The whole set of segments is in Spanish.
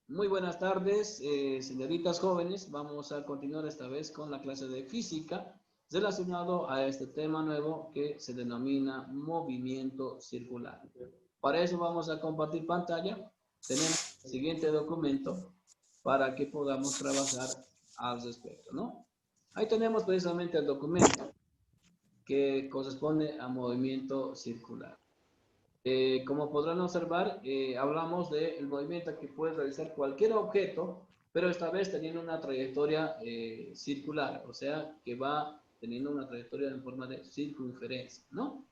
Muy buenas tardes, señoritas jóvenes. Vamos a continuar esta vez con la clase de física relacionado a este tema nuevo que se denomina movimiento circular. Para eso vamos a compartir pantalla. Tenemos el siguiente documento para que podamos trabajar al respecto, ¿no? Ahí tenemos precisamente el documento que corresponde a movimiento circular. Como podrán observar, hablamos del movimiento que puede realizar cualquier objeto, pero esta vez teniendo una trayectoria circular, o sea, que va teniendo una trayectoria en forma de circunferencia, ¿no?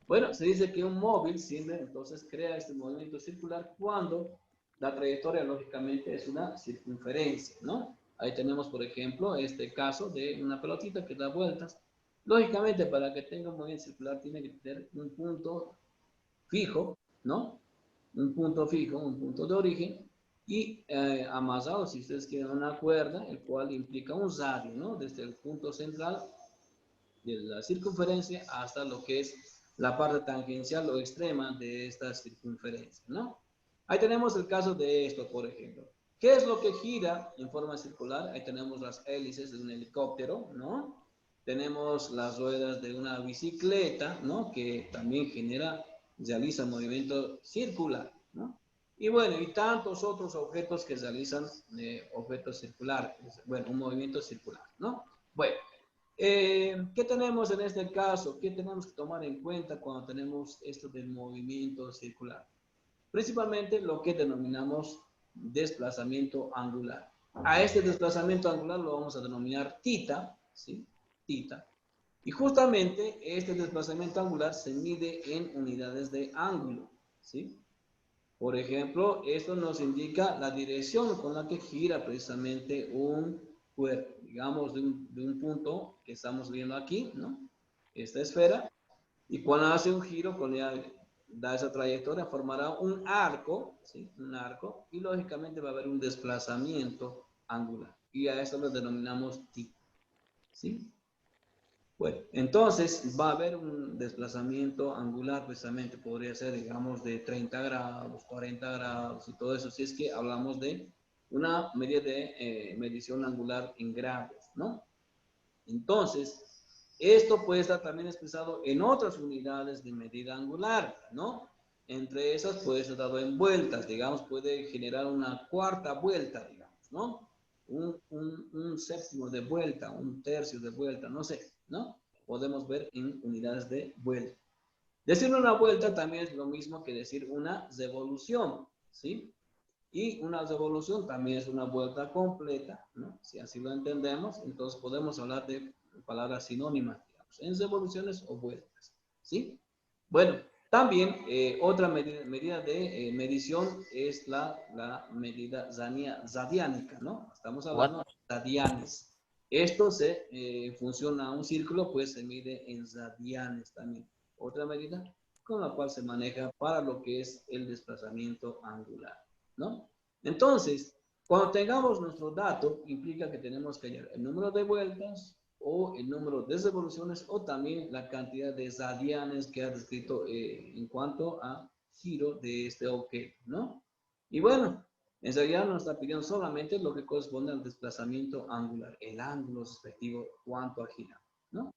Bueno, se dice que un móvil siempre entonces crea este movimiento circular cuando la trayectoria lógicamente es una circunferencia, ¿no? Ahí tenemos, por ejemplo, este caso de una pelotita que da vueltas. Lógicamente, para que tenga un movimiento circular tiene que tener un punto fijo, ¿no? Un punto fijo, un punto de origen, y amasado, si ustedes quieren, una cuerda, el cual implica un radio, ¿no? Desde el punto central de la circunferencia hasta lo que es la parte tangencial o extrema de esta circunferencia, ¿no? Ahí tenemos el caso de esto, por ejemplo. ¿Qué es lo que gira en forma circular? Ahí tenemos las hélices de un helicóptero, ¿no? Tenemos las ruedas de una bicicleta, ¿no? Que también realiza movimiento circular, ¿no? Y bueno, y tantos otros objetos que realizan objetos circulares, bueno, un movimiento circular, ¿no? Bueno, ¿qué tenemos en este caso? ¿Qué tenemos que tomar en cuenta cuando tenemos esto del movimiento circular? Principalmente lo que denominamos desplazamiento angular. A este desplazamiento angular lo vamos a denominar θ, ¿sí? θ. Y justamente este desplazamiento angular se mide en unidades de ángulo, ¿sí? Por ejemplo, esto nos indica la dirección con la que gira precisamente un cuerpo, digamos, de un punto que estamos viendo aquí, ¿no? Esta esfera, y cuando hace un giro, cuando ya da esa trayectoria, formará un arco, ¿sí? Un arco, y lógicamente va a haber un desplazamiento angular, y a eso lo denominamos θ, ¿sí? Bueno, entonces va a haber un desplazamiento angular, precisamente podría ser, digamos, de 30 grados, 40 grados y todo eso, si es que hablamos de una medida de medición angular en grados, ¿no? Entonces, esto puede estar también expresado en otras unidades de medida angular, ¿no? Entre esas puede ser dado en vueltas, digamos, puede generar una cuarta vuelta, digamos, ¿no? Un séptimo de vuelta, un tercio de vuelta, no sé, ¿no? Podemos ver en unidades de vuelta. Decir una vuelta también es lo mismo que decir una revolución, ¿sí? Y una revolución también es una vuelta completa, ¿no? Si así lo entendemos, entonces podemos hablar de palabras sinónimas, digamos, en revoluciones o vueltas, ¿sí? Bueno, también otra medida de medición es la medida radiánica, ¿no? Estamos What? hablando de radianes. Esto funciona a un círculo, pues se mide en radianes también. Otra medida con la cual se maneja para lo que es el desplazamiento angular, ¿no? Entonces, cuando tengamos nuestro dato, implica que tenemos que hallar el número de vueltas o el número de revoluciones o también la cantidad de radianes que ha descrito en cuanto a giro de este objeto, ¿no? Y bueno, en realidad nos está pidiendo solamente lo que corresponde al desplazamiento angular, el ángulo respectivo, cuánto ha girado, ¿no?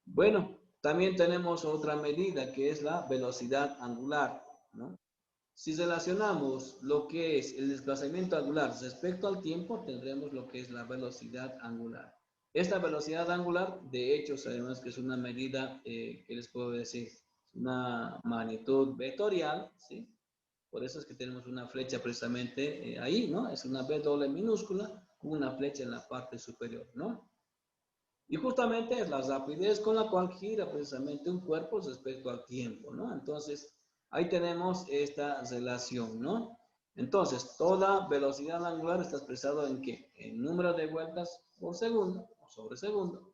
Bueno, también tenemos otra medida que es la velocidad angular, ¿no? Si relacionamos lo que es el desplazamiento angular respecto al tiempo, tendremos lo que es la velocidad angular. Esta velocidad angular, de hecho, sabemos que es una medida, ¿qué les puedo decir? Una magnitud vectorial, ¿sí? Por eso es que tenemos una flecha precisamente ahí, ¿no? Es una V doble minúscula con una flecha en la parte superior, ¿no? Y justamente es la rapidez con la cual gira precisamente un cuerpo respecto al tiempo, ¿no? Entonces, ahí tenemos esta relación, ¿no? Entonces, toda velocidad angular está expresado en ¿qué? En número de vueltas por segundo, o sobre segundo,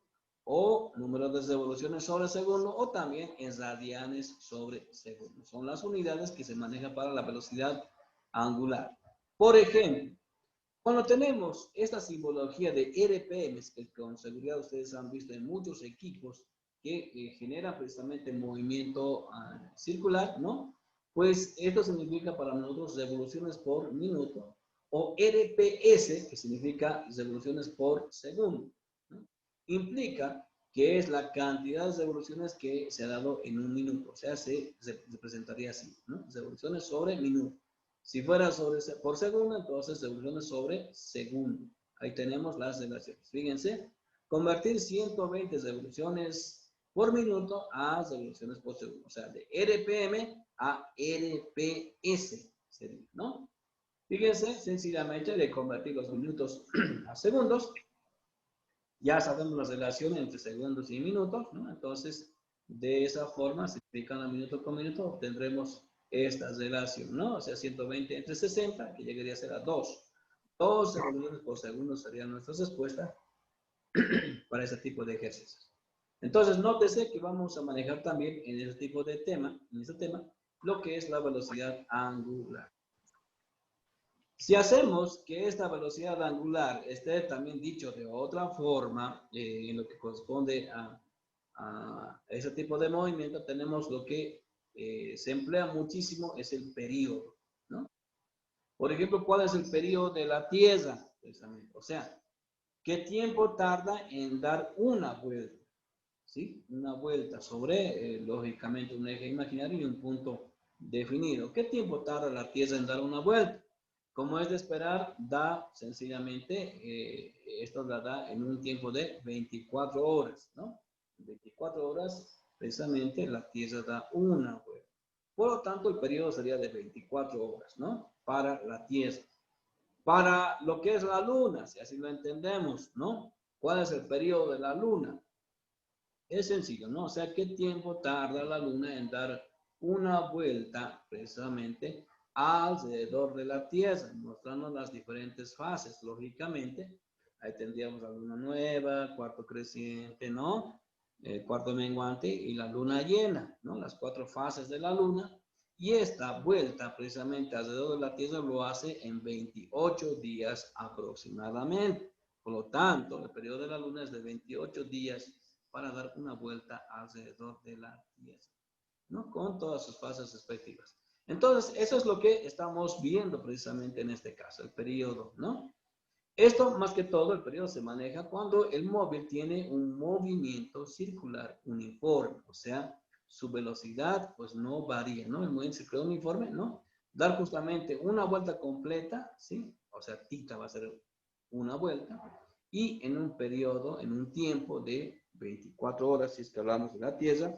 o número de revoluciones sobre segundo, o también en radianes sobre segundo. Son las unidades que se manejan para la velocidad angular. Por ejemplo, cuando tenemos esta simbología de RPMs, que con seguridad ustedes han visto en muchos equipos que generan precisamente movimiento circular, ¿no? Pues esto significa para nosotros revoluciones por minuto, o RPS, que significa revoluciones por segundo, ¿no? Implica que es la cantidad de revoluciones que se ha dado en un minuto, o sea, se representaría así, ¿no? Revoluciones sobre minuto. Si fuera por segundo, entonces revoluciones sobre segundo. Ahí tenemos las relaciones. Fíjense, convertir 120 revoluciones por minuto a revoluciones por segundo. O sea, de RPM a RPS sería, ¿no? Fíjense, sencillamente de convertir los minutos a segundos, ya sabemos la relación entre segundos y minutos, ¿no? Entonces, de esa forma, simplificando minuto con minuto, obtendremos esta relación, ¿no? O sea, 120 entre 60, que llegaría a ser a 2. 2 revoluciones por segundo sería nuestra respuesta para ese tipo de ejercicios. Entonces, nótese que vamos a manejar también en este tipo de tema, lo que es la velocidad angular. Si hacemos que esta velocidad angular esté también dicho de otra forma, en lo que corresponde a ese tipo de movimiento, tenemos lo que se emplea muchísimo, es el periodo, ¿no? Por ejemplo, ¿cuál es el periodo de la Tierra? O sea, ¿qué tiempo tarda en dar una vuelta? ¿Sí? Una vuelta sobre, lógicamente, un eje imaginario y un punto definido. ¿Qué tiempo tarda la Tierra en dar una vuelta? Como es de esperar, da sencillamente, esto la da en un tiempo de 24 horas, ¿no? 24 horas, precisamente, la Tierra da una vuelta. Por lo tanto, el periodo sería de 24 horas, ¿no? Para la Tierra. Para lo que es la Luna, si así lo entendemos, ¿no? ¿Cuál es el periodo de la Luna? Es sencillo, ¿no? O sea, ¿qué tiempo tarda la Luna en dar una vuelta precisamente alrededor de la Tierra, mostrando las diferentes fases, lógicamente? Ahí tendríamos la Luna nueva, cuarto creciente, ¿no? Cuarto menguante y la Luna llena, ¿no? Las 4 fases de la Luna. Y esta vuelta precisamente alrededor de la Tierra lo hace en 28 días aproximadamente. Por lo tanto, el periodo de la Luna es de 28 días para dar una vuelta alrededor de la Tierra, ¿no? Con todas sus fases respectivas. Entonces, eso es lo que estamos viendo precisamente en este caso, el periodo, ¿no? Esto, más que todo, el periodo se maneja cuando el móvil tiene un movimiento circular uniforme, o sea, su velocidad pues no varía, ¿no? El movimiento circular uniforme, ¿no? Dar justamente una vuelta completa, ¿sí? O sea, tita va a ser una vuelta, y en un periodo, en un tiempo de 24 horas, si es que hablamos de la Tierra,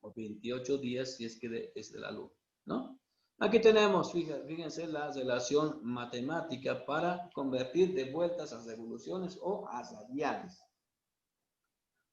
o 28 días, si es que es de la Luna, ¿no? Aquí tenemos, fíjense, la relación matemática para convertir de vueltas a revoluciones o a radianes.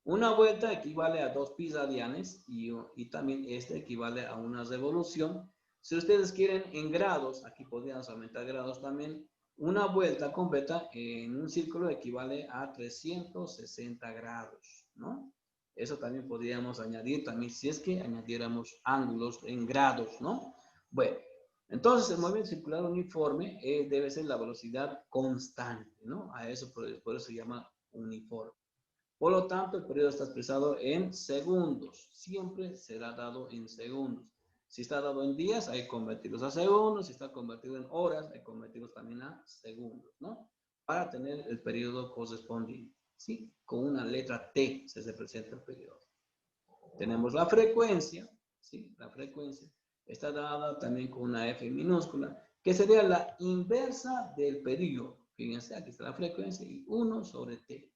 Una vuelta equivale a 2 pi radianes y también este equivale a una revolución. Si ustedes quieren en grados, aquí podríamos aumentar grados también, una vuelta completa en un círculo equivale a 360 grados, ¿no? Eso también podríamos añadir, también si es que añadiéramos ángulos en grados, ¿no? Bueno, entonces el movimiento circular uniforme debe ser la velocidad constante, ¿no? A eso, por eso se llama uniforme. Por lo tanto, el periodo está expresado en segundos. Siempre será dado en segundos. Si está dado en días, hay que convertirlos a segundos. Si está convertido en horas, hay que convertirlos también a segundos, ¿no? Para tener el periodo correspondiente. ¿Sí? Con una letra T se representa el periodo. Tenemos la frecuencia, ¿sí? La frecuencia está dada también con una F minúscula, que sería la inversa del periodo. Fíjense, aquí está la frecuencia y 1 sobre T.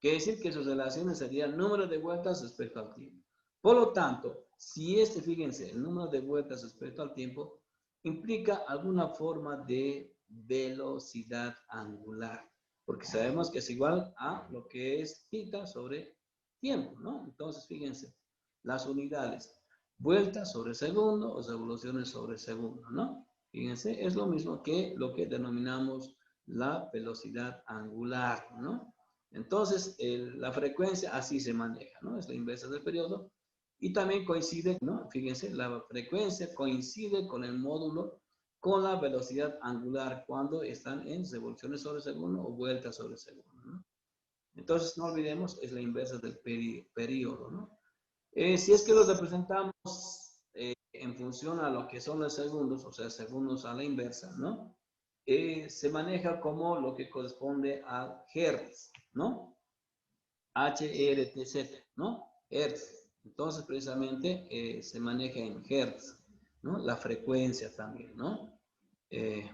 Quiere decir que sus relaciones serían número de vueltas respecto al tiempo. Por lo tanto, si fíjense, el número de vueltas respecto al tiempo implica alguna forma de velocidad angular, porque sabemos que es igual a lo que es θ sobre tiempo, ¿no? Entonces, fíjense, las unidades, vueltas sobre segundo o revoluciones sobre segundo, ¿no? Fíjense, es lo mismo que lo que denominamos la velocidad angular, ¿no? Entonces, la frecuencia así se maneja, ¿no? Es la inversa del periodo. Y también coincide, ¿no? Fíjense, la frecuencia coincide con el módulo con la velocidad angular cuando están en revoluciones sobre segundo o vueltas sobre segundo, ¿no? Entonces, no olvidemos, es la inversa del periodo, ¿no? Si es que lo representamos en función a lo que son los segundos, o sea, segundos a la inversa, ¿no? Se maneja como lo que corresponde a hertz, ¿no? HRTZ, ¿no? Hertz. Entonces, precisamente, se maneja en hertz, ¿no? La frecuencia también, ¿no?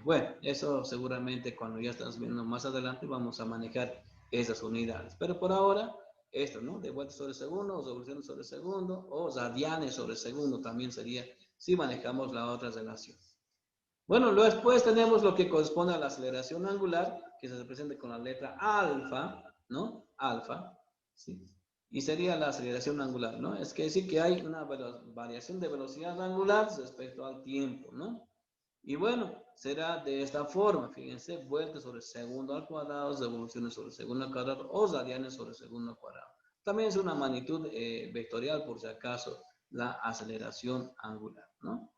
Bueno, eso seguramente cuando ya estamos viendo más adelante vamos a manejar esas unidades. Pero por ahora, esto, ¿no? De vueltas sobre segundo, o revoluciones sobre segundo, o radianes sobre segundo también sería si manejamos la otra relación. Bueno, luego después tenemos lo que corresponde a la aceleración angular, que se representa con la letra alfa, ¿no? Alfa, ¿sí? Y sería la aceleración angular, ¿no? Es que decir que hay una variación de velocidad angular respecto al tiempo, ¿no? Y bueno, será de esta forma, fíjense, vueltas sobre segundo al cuadrado, revoluciones sobre segundo al cuadrado, o radianes sobre segundo al cuadrado. También es una magnitud vectorial, por si acaso, la aceleración angular, ¿no?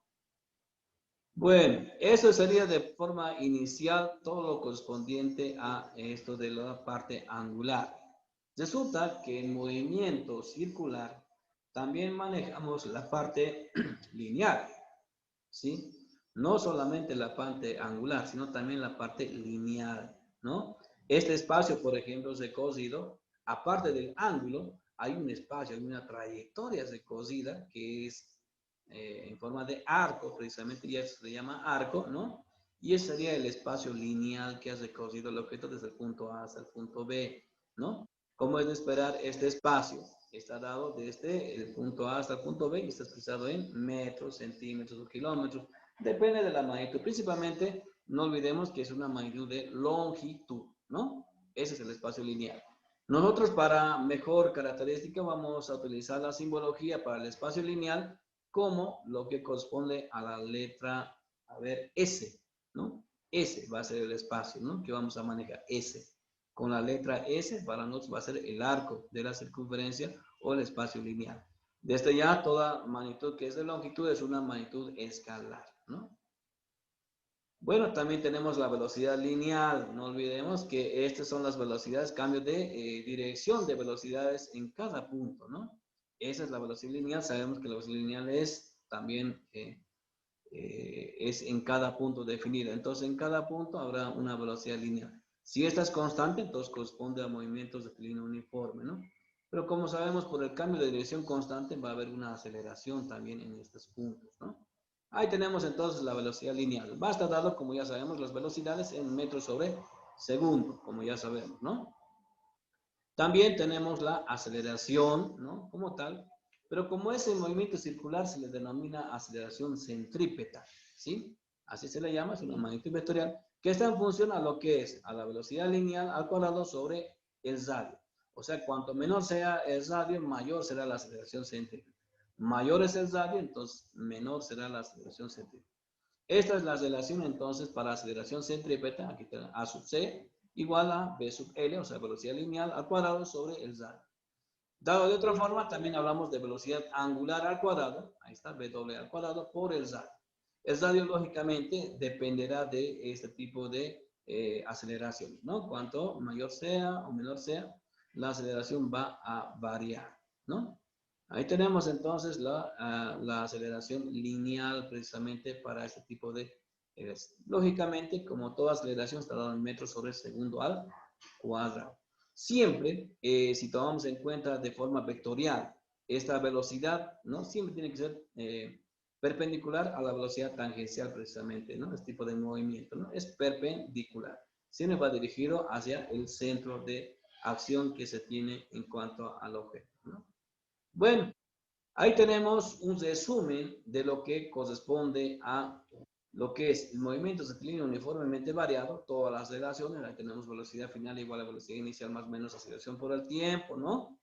Bueno, eso sería de forma inicial todo lo correspondiente a esto de la parte angular. Resulta que en movimiento circular también manejamos la parte lineal, ¿sí? No solamente la parte angular, sino también la parte lineal, ¿no? Este espacio, por ejemplo, recocido, aparte del ángulo, hay un espacio, hay una trayectoria recocida que es en forma de arco, precisamente, ya se le llama arco, ¿no? Y ese sería el espacio lineal que ha recorrido el objeto desde el punto A hasta el punto B, ¿no? ¿Cómo es de esperar este espacio? Está dado desde el punto A hasta el punto B y está expresado en metros, centímetros o kilómetros. Depende de la magnitud. Principalmente, no olvidemos que es una magnitud de longitud, ¿no? Ese es el espacio lineal. Nosotros, para mejor característica, vamos a utilizar la simbología para el espacio lineal como lo que corresponde a la letra, a ver, S, ¿no? S va a ser el espacio, ¿no? Que vamos a manejar, S. Con la letra S para nosotros va a ser el arco de la circunferencia o el espacio lineal. Desde ya toda magnitud que es de longitud es una magnitud escalar, ¿no? Bueno, también tenemos la velocidad lineal. No olvidemos que estas son las velocidades, cambios de dirección de velocidades en cada punto, ¿no? Esa es la velocidad lineal. Sabemos que la velocidad lineal es también es en cada punto definida. Entonces, en cada punto habrá una velocidad lineal. Si esta es constante, entonces corresponde a movimientos de línea uniforme, ¿no? Pero como sabemos, por el cambio de dirección constante va a haber una aceleración también en estos puntos, ¿no? Ahí tenemos entonces la velocidad lineal. Va a estar dado, como ya sabemos, las velocidades en metros sobre segundo, como ya sabemos, ¿no? También tenemos la aceleración, ¿no? Como tal, pero como es en movimiento circular, se le denomina aceleración centrípeta, ¿sí? Así se le llama, es una magnitud vectorial, que está en función a lo que es, a la velocidad lineal al cuadrado sobre el radio. O sea, cuanto menor sea el radio, mayor será la aceleración centrípeta. Mayor es el radio, entonces menor será la aceleración centrípeta. Esta es la relación entonces para aceleración centrípeta, aquí está A sub C, igual a B sub L, o sea, velocidad lineal al cuadrado sobre el radio. Dado de otra forma, también hablamos de velocidad angular al cuadrado, ahí está, W al cuadrado por el radio. El radio, lógicamente, dependerá de este tipo de aceleraciones, ¿no? Cuanto mayor sea o menor sea, la aceleración va a variar, ¿no? Ahí tenemos entonces la aceleración lineal precisamente para este tipo de... lógicamente, como toda aceleración está dada en metros sobre segundo al cuadrado. Siempre, si tomamos en cuenta de forma vectorial esta velocidad, ¿no? Siempre tiene que ser perpendicular a la velocidad tangencial precisamente, ¿no? Este tipo de movimiento, ¿no? Es perpendicular. Siempre va dirigido hacia el centro de acción que se tiene en cuanto al objeto, ¿no? Bueno, ahí tenemos un resumen de lo que corresponde a lo que es el movimiento rectilíneo uniformemente variado, todas las relaciones, ahí tenemos velocidad final igual a velocidad inicial más o menos aceleración por el tiempo, ¿no?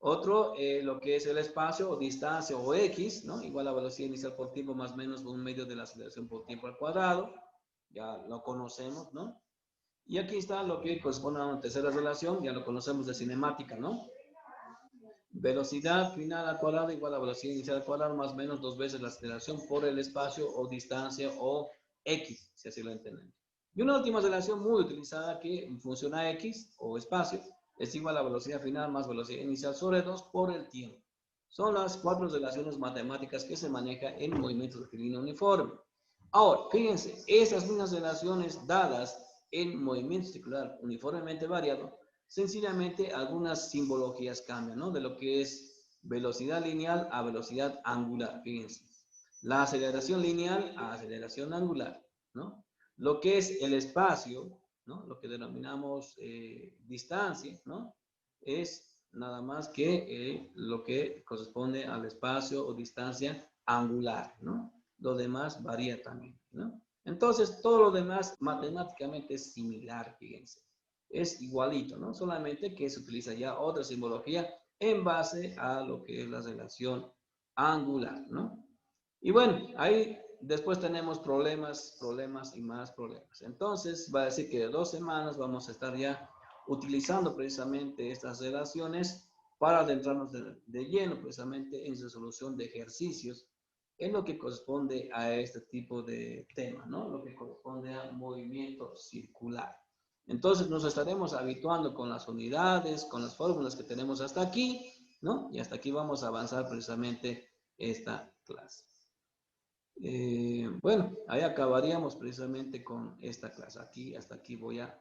Otro, lo que es el espacio o distancia o X, ¿no? Igual a velocidad inicial por tiempo más o menos un medio de la aceleración por tiempo al cuadrado, ya lo conocemos, ¿no? Y aquí está lo que corresponde a una tercera relación, ya lo conocemos de cinemática, ¿no? Velocidad final al cuadrado igual a velocidad inicial al cuadrado más o menos 2 veces la aceleración por el espacio o distancia o X, si así lo entendemos. Y una última relación muy utilizada que funciona X o espacio es igual a velocidad final más velocidad inicial sobre 2 por el tiempo. Son las 4 relaciones matemáticas que se manejan en movimiento rectilíneo uniforme. Ahora, fíjense, esas mismas relaciones dadas en movimiento circular uniformemente variado, sencillamente algunas simbologías cambian, ¿no? De lo que es velocidad lineal a velocidad angular, fíjense. La aceleración lineal a aceleración angular, ¿no? Lo que es el espacio, ¿no? Lo que denominamos distancia, ¿no? Es nada más que lo que corresponde al espacio o distancia angular, ¿no? Lo demás varía también, ¿no? Entonces, todo lo demás matemáticamente es similar, fíjense. Es igualito, ¿no? Solamente que se utiliza ya otra simbología en base a lo que es la relación angular, ¿no? Y bueno, ahí después tenemos problemas y más problemas. Entonces, va a decir que de 2 semanas vamos a estar ya utilizando precisamente estas relaciones para adentrarnos de lleno precisamente en resolución de ejercicios en lo que corresponde a este tipo de tema, ¿no? Lo que corresponde a movimiento circular. Entonces nos estaremos habituando con las unidades, con las fórmulas que tenemos hasta aquí, ¿no? Y hasta aquí vamos a avanzar precisamente esta clase. Bueno, ahí acabaríamos precisamente con esta clase. Hasta aquí voy a